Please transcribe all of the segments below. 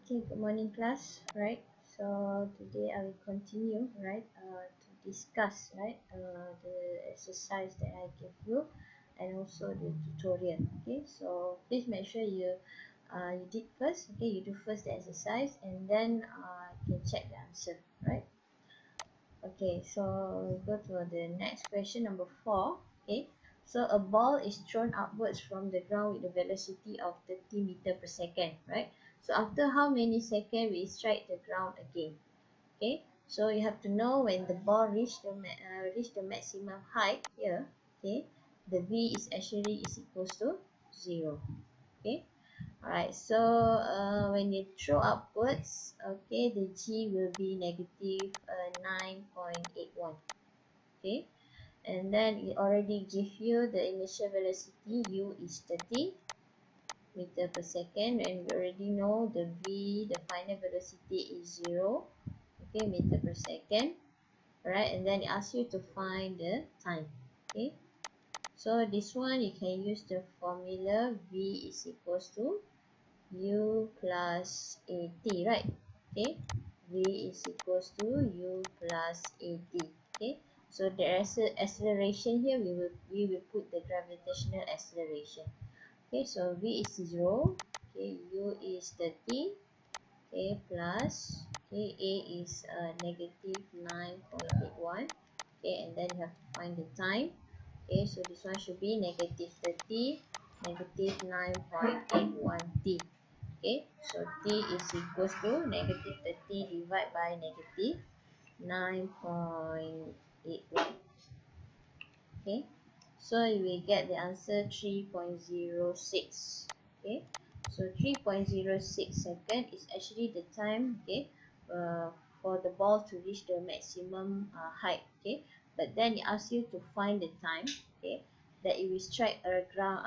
Okay, good morning class, right? So today I will continue, right, to discuss, right, the exercise that I give you and also the tutorial. Okay, so please make sure you did first. Okay, you do first the exercise and then you can check the answer, right? Okay, so we go to the next question, number 4. Okay, so a ball is thrown upwards from the ground with a velocity of 30 meter per second, right? So after how many seconds we strike the ground again? Okay, so you have to know when the ball reach the maximum height here. Okay, the v is actually is equals to 0. Okay, alright, so when you throw upwards, okay, the g will be negative 9.81. Okay, and then it already give you the initial velocity u is 30 meter per second, and we already know the v, the final velocity is 0, okay, meter per second. Alright, and then it asks you to find the time. Okay, so this one you can use the formula v is equals to u plus at, right? Okay, v is equals to u plus at. Okay, so the acceleration here we will put the gravitational acceleration. Okay, so v is 0, okay, u is 30, okay, plus, okay, a is negative 9.81. Okay, and then you have to find the time. Okay, so this one should be negative 30, negative 9.81 t. Okay, so t is equals to negative 30 divided by negative 9.81. Okay, so you will get the answer 3.06. Okay, so 3.06 second is actually the time, okay, uh, for the ball to reach the maximum height. Okay, but then it asks you to find the time, okay, that it will strike the ground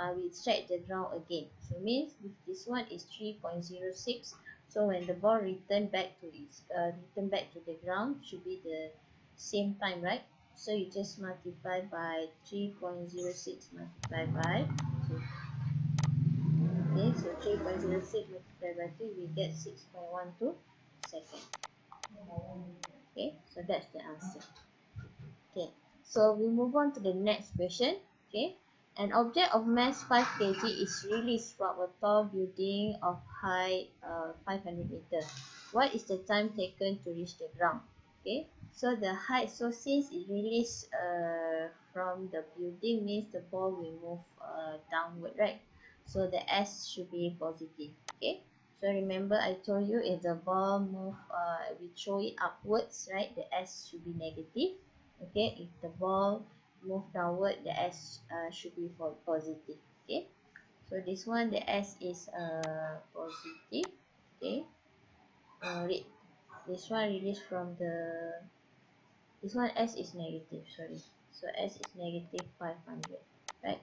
again. So means if this one is 3.06, so when the ball return back to the ground, should be the same time, right? So you just multiply by 3.06 multiplied by 2. Okay, so 3.06 multiplied by 2, we get 6.12 seconds. Okay, so that's the answer. Okay, so we move on to the next question. Okay, an object of mass 5 kg is released from a tall building of height 500 meters. What is the time taken to reach the ground? Okay, so the height, so since it released from the building, means the ball will move downward, right? So the s should be positive. Okay, so remember I told you if the ball move we throw it upwards, right, the s should be negative. Okay, if the ball move downward, the s should be for positive. Okay, so this one the s is positive. Okay, this one release from the, this one s is negative, sorry, so s is negative 500, right?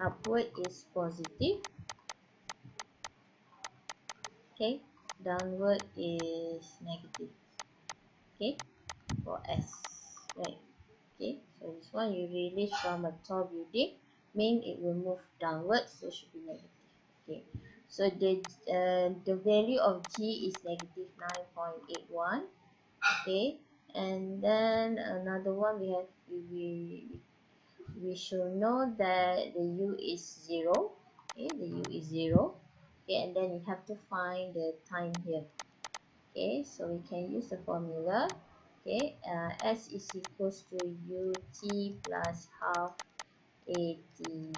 Upward is positive. Okay, downward is negative. Okay, for s, right? Okay, so this one you release from a tall building, mean it will move downwards, so it should be negative. Okay, so the value of g is negative 9.81. Okay, and then another one we should know that the u is 0. Okay, the u is 0. Okay, and then you have to find the time here. Okay, so we can use the formula. Okay, s is equals to ut plus half at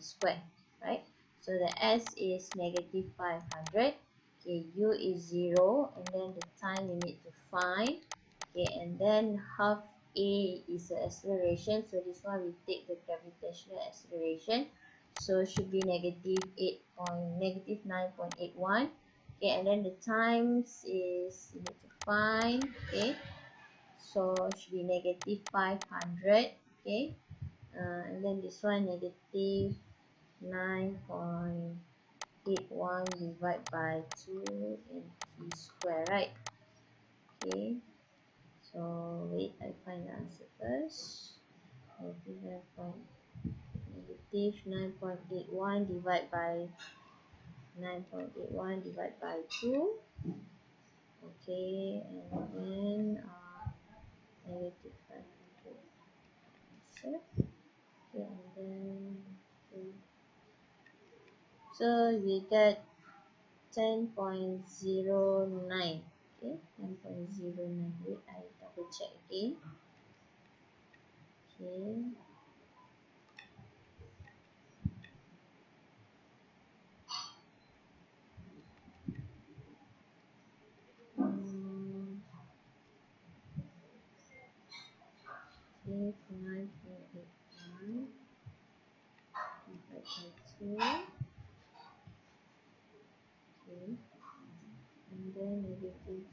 squared, right? So the s is negative 500. Okay, u is 0, and then the time we need to find. Okay, and then half a is the acceleration, so this one we take the gravitational acceleration, so it should be negative 9.81. Okay, and then the times is you need to find. Okay, so it should be negative 500. Okay, and then this one negative 9.81 divided by 2 and t square, right? Okay, so wait, I find the answer first. Negative 9.81 divided by 2. Okay, and then negative 500 answer. Okay, and then okay. So we get 10.09. Okay, 10.09. Wait, I double check again. Okay. Okay, 9.81 divided by 2. Okay, and then negative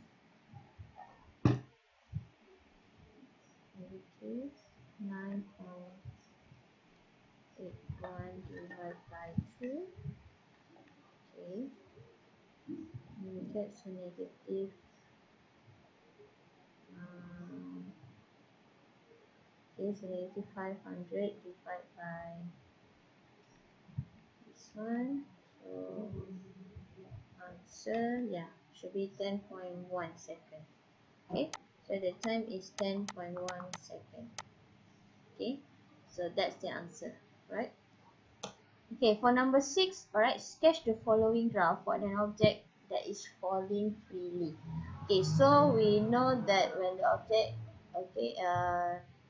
9.81 divided by 2. Okay, and that's a negative um, okay, so negative 500 divided by this one. So answer, yeah, should be 10.1 second. Okay, so the time is 10.1 second. Okay, so that's the answer, right? Okay, for number 6, alright, sketch the following graph for an object that is falling freely. Okay, so we know that when the object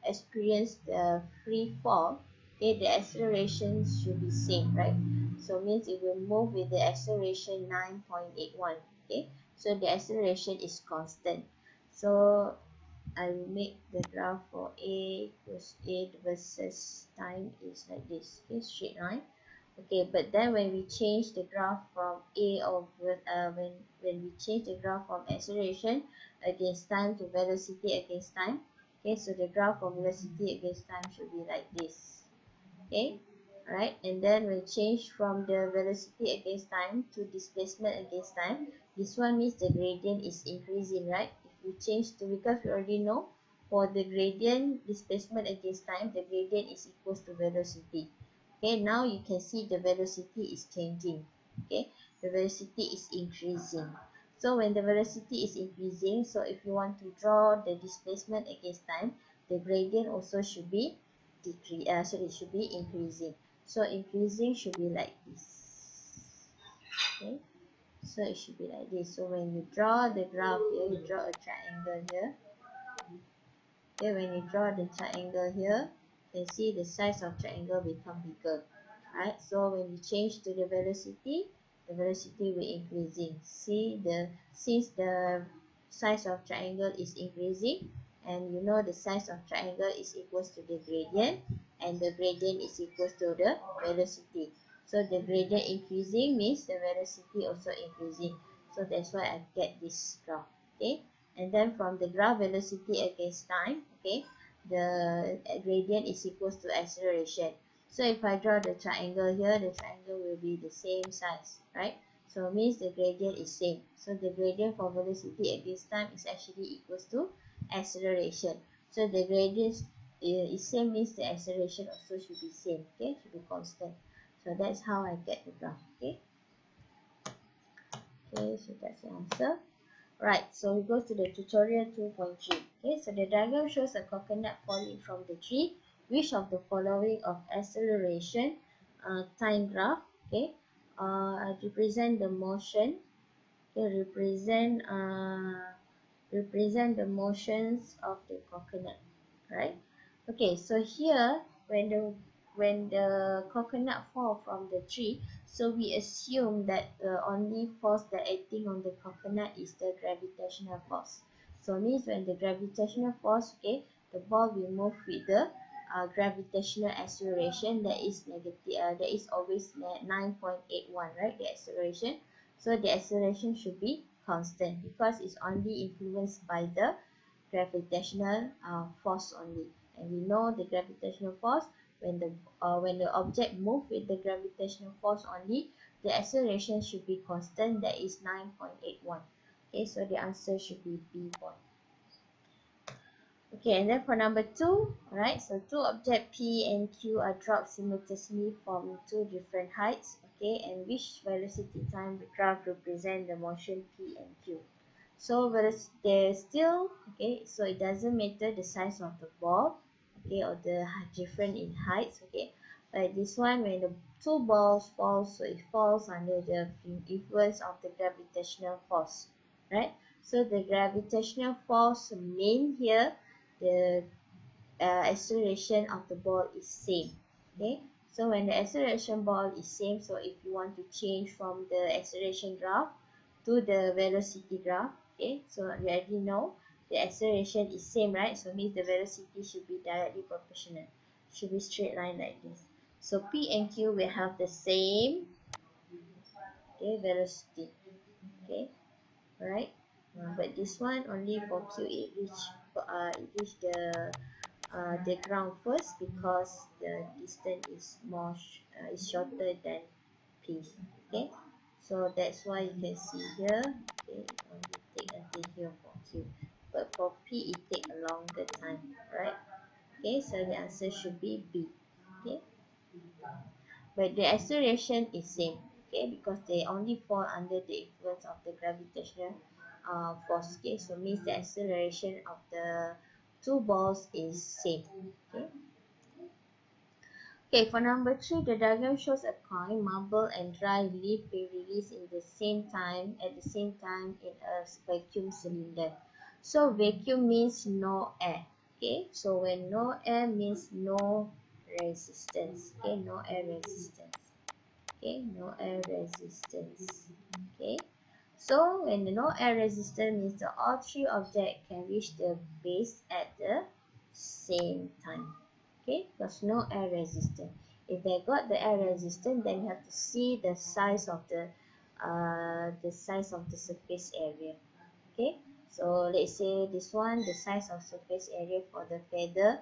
experience the free fall, okay, the acceleration should be same, right? So means it will move with the acceleration 9.81. Okay, so the acceleration is constant. So I will make the graph for A equals A versus time is like this. Okay, straight line. Okay, but then when we change the graph from when we change the graph from acceleration against time to velocity against time, okay, so the graph of velocity against time should be like this. Okay, right, and then we change from the velocity against time to displacement against time. This one means the gradient is increasing, right? If we change to, because we already know for the gradient displacement against time, the gradient is equals to velocity. Okay, now you can see the velocity is changing. Okay, the velocity is increasing. So when the velocity is increasing, so if you want to draw the displacement against time, the gradient also should be sorry, it should be increasing. So increasing should be like this. Okay, so it should be like this. So when you draw the graph here, you draw a triangle here. Okay, when you draw the triangle here, you can see the size of triangle become bigger. Right, so when you change to the velocity will increasing. See, since the size of triangle is increasing, and you know the size of triangle is equals to the gradient, and the gradient is equals to the velocity. So the gradient increasing means the velocity also increasing. So that's why I get this graph. Okay, and then from the graph velocity against time, okay, the gradient is equals to acceleration. So if I draw the triangle here, the triangle will be the same size, right? So it means the gradient is same. So the gradient for velocity against time is actually equals to acceleration. So the gradient is same means the acceleration also should be same, okay, should be constant. So that's how I get the graph, okay. Okay, so that's the answer. Right, so we go to the tutorial 2.3. Okay, so the diagram shows a coconut falling from the tree. Which of the following of acceleration time graph, okay, represent the motion, okay, represent the motions of the coconut, right? Okay, so here when the coconut fall from the tree, so we assume that the only force that acting on the coconut is the gravitational force. So means when the gravitational force, okay, the ball will move with the gravitational acceleration that is that is always 9.81, right? The acceleration. So the acceleration should be constant because it's only influenced by the gravitational force only. And we know the gravitational force, when the object move with the gravitational force only, the acceleration should be constant, that is 9.81. Okay, so the answer should be B1. Okay, and then for number 2, right, so two objects P and Q are dropped simultaneously from two different heights, okay, and which velocity time the graph represent the motion P and Q. So whereas there's still, okay, so it doesn't matter the size of the ball, okay, or the different in heights, okay. But this one, when the two balls fall, so it falls under the influence of the gravitational force, right? So the gravitational force mean here the acceleration of the ball is same, okay. So when the acceleration ball is same, so if you want to change from the acceleration graph to the velocity graph, okay, so we already know the acceleration is same, right? So means the velocity should be directly proportional, should be straight line like this. So P and Q will have the same, okay, velocity, okay, right. But this one only for Q it reach the ground first because the distance is is shorter than P, okay. So that's why you can see here, okay, it only take until here for Q, but for P it take a longer time, right? Okay, so the answer should be B, okay. But the acceleration is same, okay, because they only fall under the influence of the gravitational force, okay. So means the acceleration of the two balls is same, okay. Okay, for number 3, the diagram shows a coin, marble, and dry leaf being released in the same time at the same time in a vacuum cylinder. So vacuum means no air. Okay, so when no air means no resistance. Okay, no air resistance. Okay, no air resistance. Okay, so when the no air resistance means the all three objects can reach the base at the same time. Okay, because no air resistance. If they got the air resistance, then you have to see the size of the surface area. Okay, so let's say this one, the size of surface area for the feather,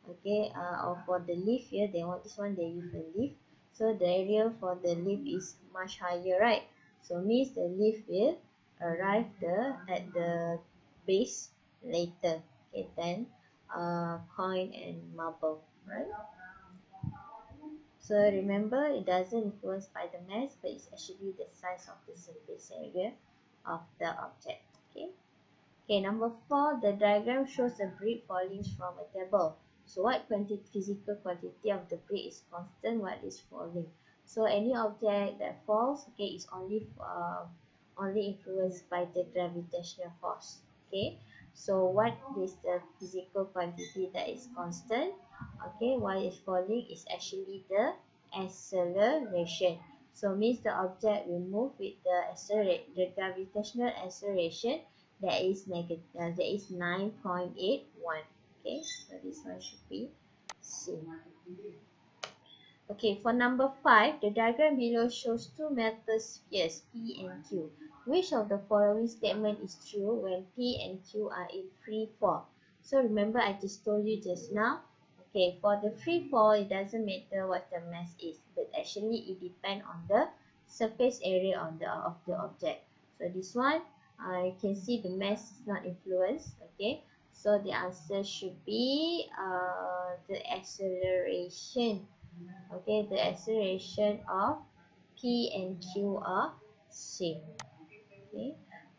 okay, or for the leaf here, they want this one, they use the leaf. So the area for the leaf is much higher, right? So means the leaf will arrive at the base later, okay, then coin and marble, right? So remember, it doesn't influence by the mass, but it's actually the size of the surface area of the object, okay. Okay, number 4, the diagram shows a brick falling from a table. So what physical quantity of the brick is constant, what is falling? So any object that falls, okay, is only influenced by the gravitational force. Okay, so what is the physical quantity that is constant? Okay, what is falling is actually the acceleration. So means the object will move with the gravitational acceleration that is negative, that is 9.81. Okay, so this one should be C. Okay, for number 5, the diagram below shows two metal spheres P and Q. Which of the following statement is true when P and Q are in free fall? So remember I just told you just now. Okay, for the free fall, it doesn't matter what the mass is, but actually it depends on the surface area of the object. So this one, you can see the mass is not influenced. Okay, so the answer should be the acceleration. Okay, the acceleration of P and Q are same. Okay,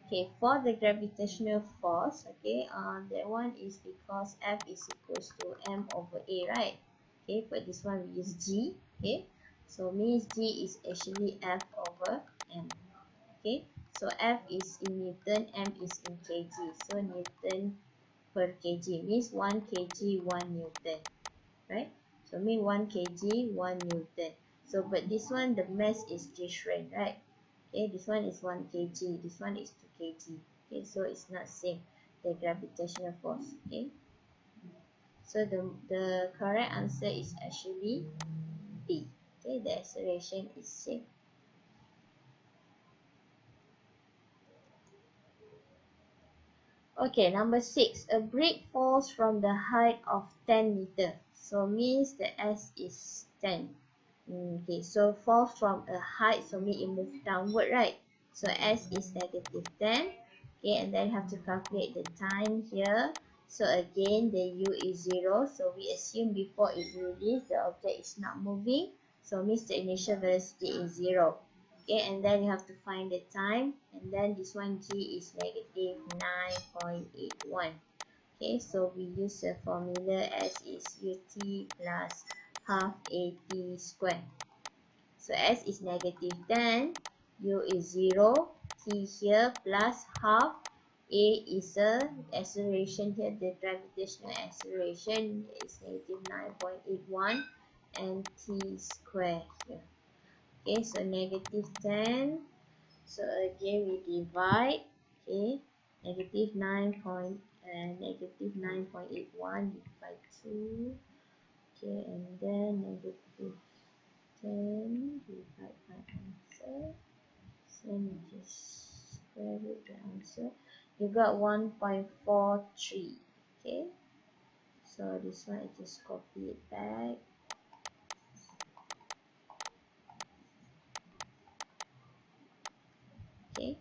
okay, for the gravitational force, okay, that one is because F is equals to M over A, right? Okay, but this one we use G. Okay, so means G is actually F over M. Okay, so F is in Newton, M is in kg. So Newton per kg means 1 kg 1 Newton, right? So mean 1 kg 1 Newton. So but this one the mass is different, right? Okay, this one is 1 kg, this one is 2 kg. Okay, so it's not same, the gravitational force. Okay, so the correct answer is actually B. Okay, the acceleration is same. Okay, number 6. A brick falls from the height of 10 meter. So means the S is 10. Okay, so falls from a height, so means it moves downward, right? So S is negative 10. Okay, and then have to calculate the time here. So again, the U is 0. So we assume before it release, the object is not moving. So means the initial velocity is 0. Okay, and then you have to find the time, and then this one G is negative 9.81. Okay, so we use the formula S is UT plus half AT squared. So S is negative 10, U is 0, T here plus half, A is the acceleration here, the gravitational acceleration is negative 9.81 and T square here. Okay, so negative 10, so again we divide, okay, negative 9.81 by 2, okay, and then negative 10 divide by answer. So let me just square root the answer. You got 1.43. Okay. So this one I just copy it back. Okay.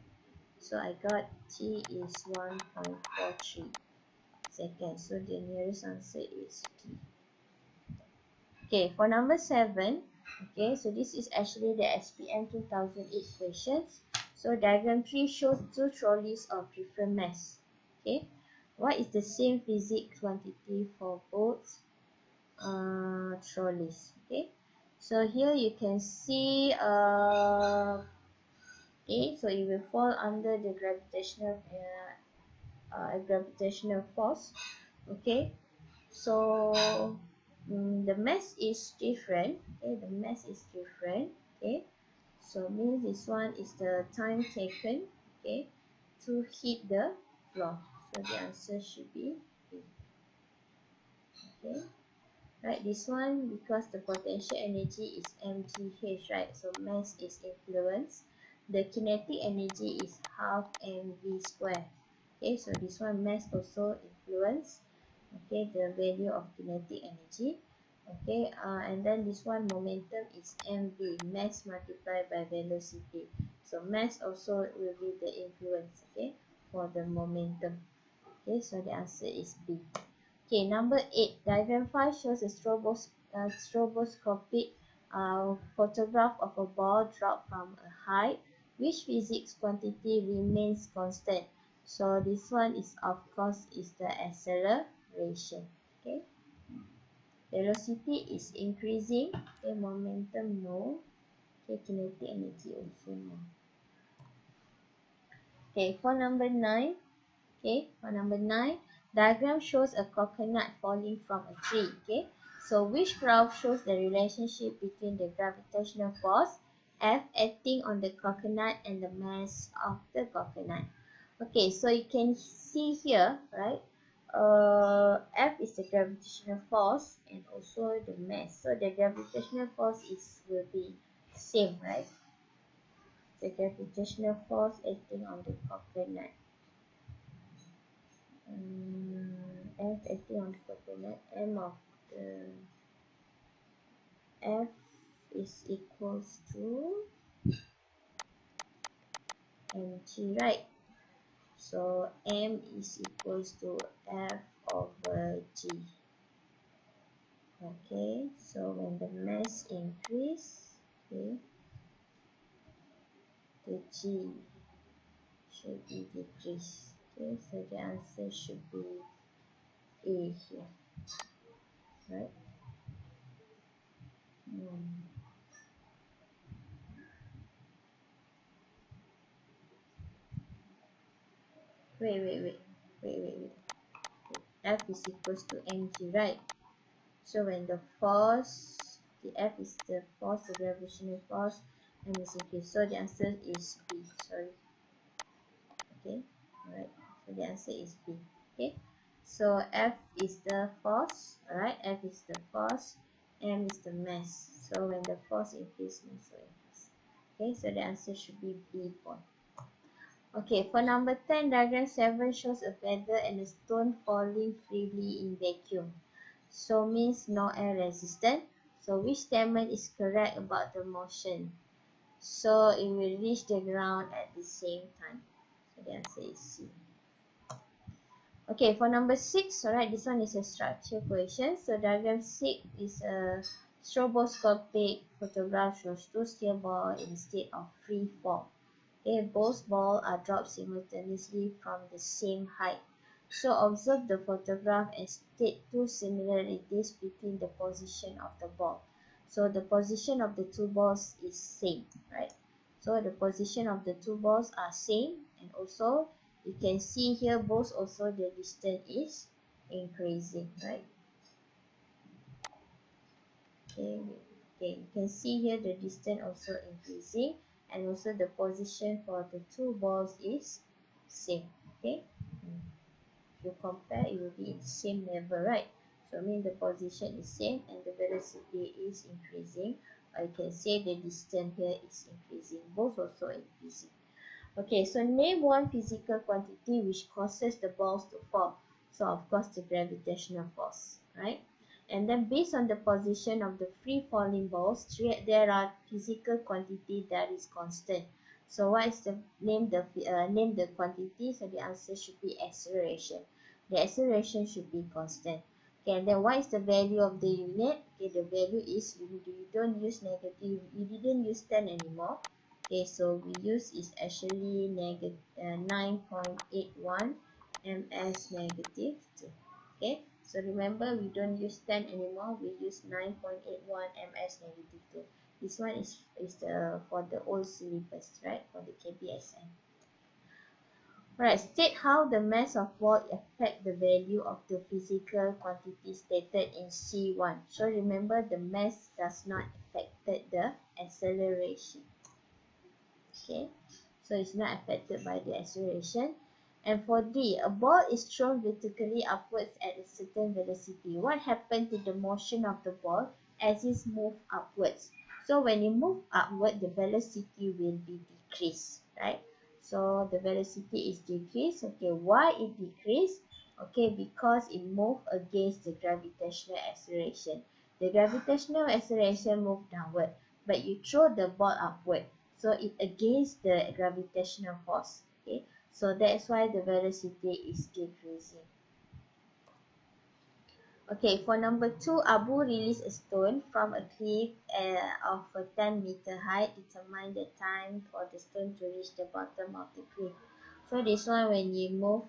So I got T is 1.43 seconds. So the nearest answer is T. Okay, for number 7, okay, so this is actually the SPM 2008 questions. So diagram 3 shows two trolleys of different mass. Okay, what is the same physics quantity for both trolleys? Okay, so here you can see okay, so it will fall under the gravitational force. Okay, so the mass is different. Okay, the mass is different. Okay, so means this one is the time taken, okay, to hit the floor. So the answer should be B. Okay, right, this one because the potential energy is mgh, right, so mass is influence, the kinetic energy is half mv square. Okay, so this one mass also influence, okay, the value of kinetic energy. Okay, and then this one momentum is mv, mass multiplied by velocity, so mass also will be the influence, okay, for the momentum. Okay, so the answer is B. Okay, number 8, diagram 5 shows a stroboscopic photograph of a ball dropped from a height. Which physics quantity remains constant? So this one is, of course, is the acceleration. Okay, velocity is increasing. Okay, momentum no. Okay, kinetic energy also no. Okay, for number 9. Okay, for number 9, diagram shows a coconut falling from a tree. Okay, so which graph shows the relationship between the gravitational force F acting on the coconut and the mass of the coconut? Okay, so you can see here, right? F is the gravitational force and also the mass. So the gravitational force will be same, right? The gravitational force acting on the coconut. F acting on the coconut, M of the F is equals to mg, right? So M is equals to F over G. Okay, so when the mass increase, okay, the G should be decreased. Okay, so the answer should be A here, right? Wait. F is equals to mg, right? So when the force, the F is the force, the gravitational force, and is increased. So the answer is B. Sorry. Okay. Alright. So the answer is B. Okay. So F is the force. Alright. F is the force. M is the mass. So when the force increases, mass will increase. Okay. So the answer should be B point. Okay, for number 10, diagram 7 shows a feather and a stone falling freely in vacuum. So means no air resistant. So which statement is correct about the motion? So it will reach the ground at the same time. So the answer is C. Okay, for number 6, alright, this one is a structure question. So diagram 6 is a Stroboscopic photograph shows two steel balls in a state of free fall. Okay, both balls are dropped simultaneously from the same height. So observe the photograph and state two similarities between the position of the ball. So the position of the two balls is same, right? So the position of the two balls are same, and also you can see here both also the distance is increasing, right? Okay, okay, you can see here the distance also increasing, and also the position for the two balls is same. Okay, if you compare, it will be in the same level, right? So I mean the position is same and the velocity is increasing. Or you can say the distance here is increasing, both also increasing. Okay, so name one physical quantity which causes the balls to fall. So of course the gravitational force, right? And then based on the position of the free falling balls, there are physical quantity that is constant. So what is the name the quantity? So the answer should be acceleration. The acceleration should be constant. Okay, and then what is the value of the unit? Okay, the value is you don't use negative. You didn't use 10 anymore. Okay, so we use is actually negative 9.81 ms negative 2. Okay, so remember we don't use 10 anymore, we use 9.81 ms negative 2. This one is for the old syllabus, right, for the KBSN. Alright, state how the mass of ball affect the value of the physical quantity stated in C1. So remember the mass does not affect the acceleration. Okay, so it's not affected by the acceleration. And for D, a ball is thrown vertically upwards at a certain velocity. What happened to the motion of the ball as it moves upwards? So when you move upward, the velocity will be decreased, right? So the velocity is decreased. Okay, why it decreased? Okay, because it moved against the gravitational acceleration. The gravitational acceleration moved downward, but you throw the ball upward, so it against the gravitational force. Okay, so that's why the velocity is decreasing. Okay, for number 2, Abu released a stone from a cliff of a 10-meter height. Determine the time for the stone to reach the bottom of the cliff. So this one, when you move,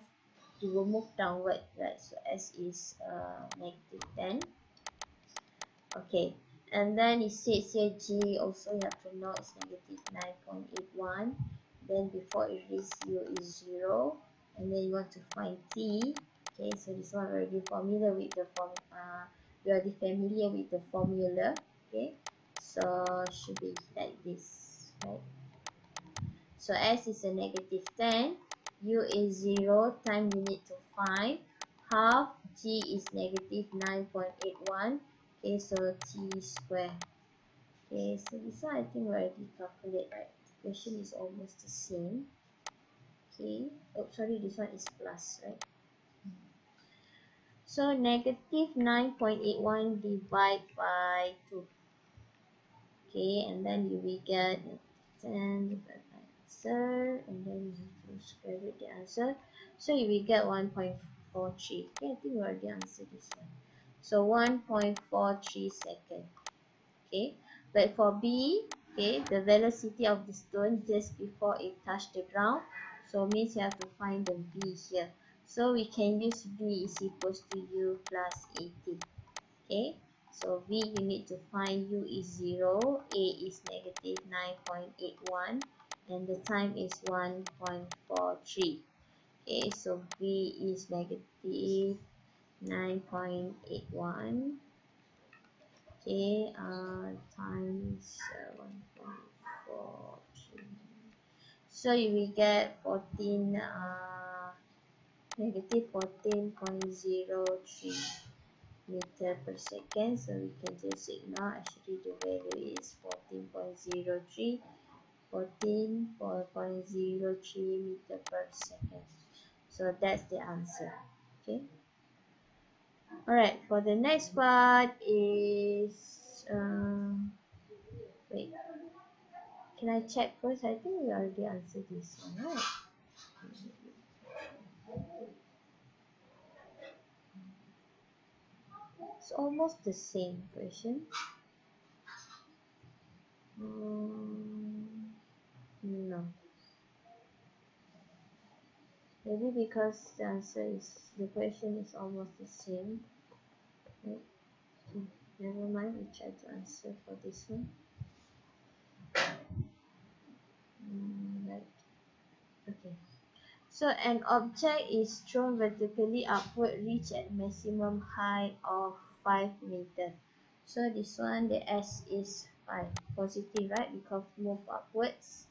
you will move downward, right? So S is negative 10. Okay, and then it says here G also you have to know it's negative 9.81. Then before it reaches U is 0. And then you want to find T. Okay, so this one already familiar with the form. We are already familiar with the formula. Okay, so should be like this, right? So S is a negative 10. U is 0. Time you need to find. Half G is negative 9.81. Okay, so T square. Okay, so this one I think we already calculate, right? The question is almost the same. Okay, oh sorry, this one is plus, right? So negative 9.81 divided by 2. Okay, and then you will get 10 divided by answer, and then you have to square root the answer. So you will get 1.43. Okay, I think we already answered this one. So 1.43 seconds. Okay, but for B, okay, the velocity of the stone just before it touched the ground, so means you have to find the V here. So we can use V is equals to U plus 80. Okay, so V you need to find U is 0, A is negative 9.81, and the time is 1.43. Okay, so V is negative 9.81. Okay, times 1.43. So you will get 14, negative 14.03 meter per second. So we can just ignore. Actually, the value is 14.03, 14.03 meter per second. So that's the answer. Okay. Alright, for the next part is wait, can I check first? I think we already answered this one, right? It's almost the same question. Maybe because the question is almost the same. Right? Never mind, we try to answer for this one. Right. Okay. So an object is thrown vertically upward, reach at maximum height of 5 meters. So this one, the S is 5, positive, right? Because move upwards.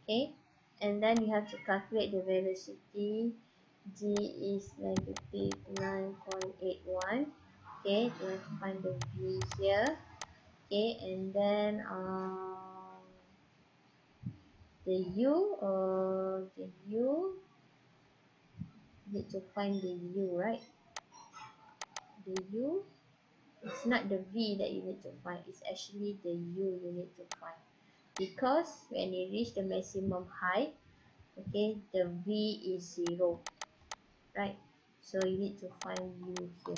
Okay. And then you have to calculate the velocity. G is negative 9.81. Okay, you have to find the V here. Okay, and then the U need to find the U, right? The U, it's not the V that you need to find, it's actually the U you need to find. Because when you reach the maximum height, okay, the V is 0, right? So you need to find U here.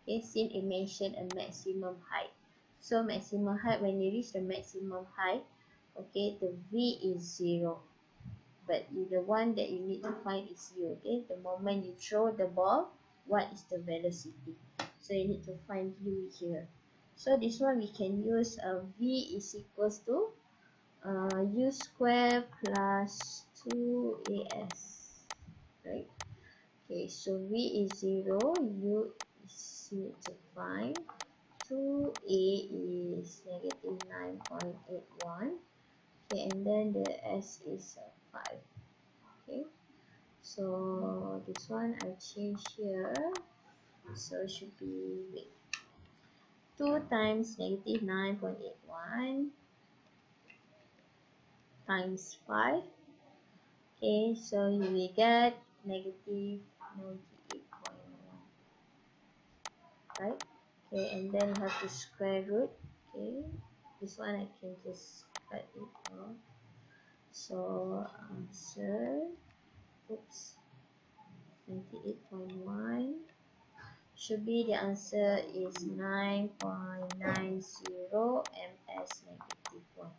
Okay, since it mentioned a maximum height. So maximum height, when you reach the maximum height, okay, the V is 0. But the one that you need to find is U. Okay, the moment you throw the ball, what is the velocity? So you need to find U here. So this one we can use V is equals to U square plus 2AS, right? Okay, so V is 0, U is need to find, 2A is negative 9.81. Okay, and then the S is 5. Okay, so this one I change here, so it should be, wait, 2 times negative 9.81 times 5. Okay, so you will get negative 98.1, right? Okay, and then you have to square root. Okay, this one I can just cut it off. So answer, oops, 98.1 should be, the answer is 9.90 ms negative 1.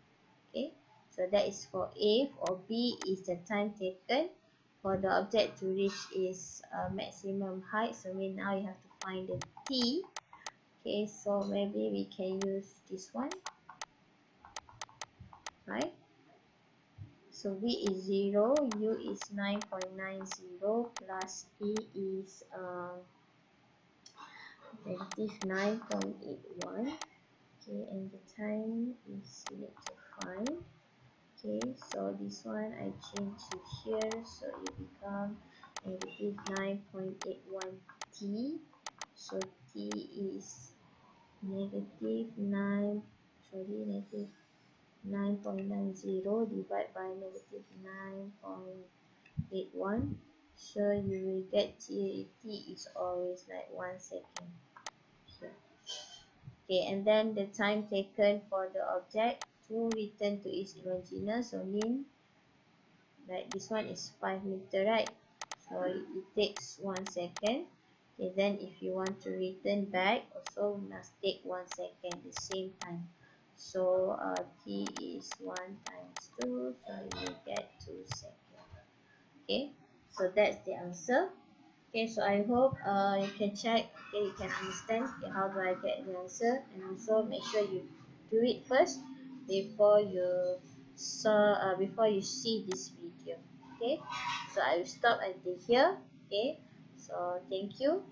Okay, so that is for A. For B is the time taken for the object to reach its maximum height. So now you have to find the T. Okay, so maybe we can use this one, right? So V is 0, U is 9.90 plus T is negative 9.81. Okay, and the time is, you need to find. Okay, so this one I change to here, so it become negative 9.81 T. So T is negative 9.90 divided by negative 9.81. So you will get T is always like 1 second here. Okay, and then the time taken for the object to return to its original, so mean like this one is 5 meter, right? So it takes 1 second. Okay, then if you want to return back, also must take 1 second the same time. So T is 1 times 2, so you will get 2 seconds. Okay, so that's the answer. Okay, so I hope you can check, okay, you can understand, okay, how do I get the answer, and also make sure you do it first before you before you see this video. Okay, so I will stop until here. Okay, so thank you.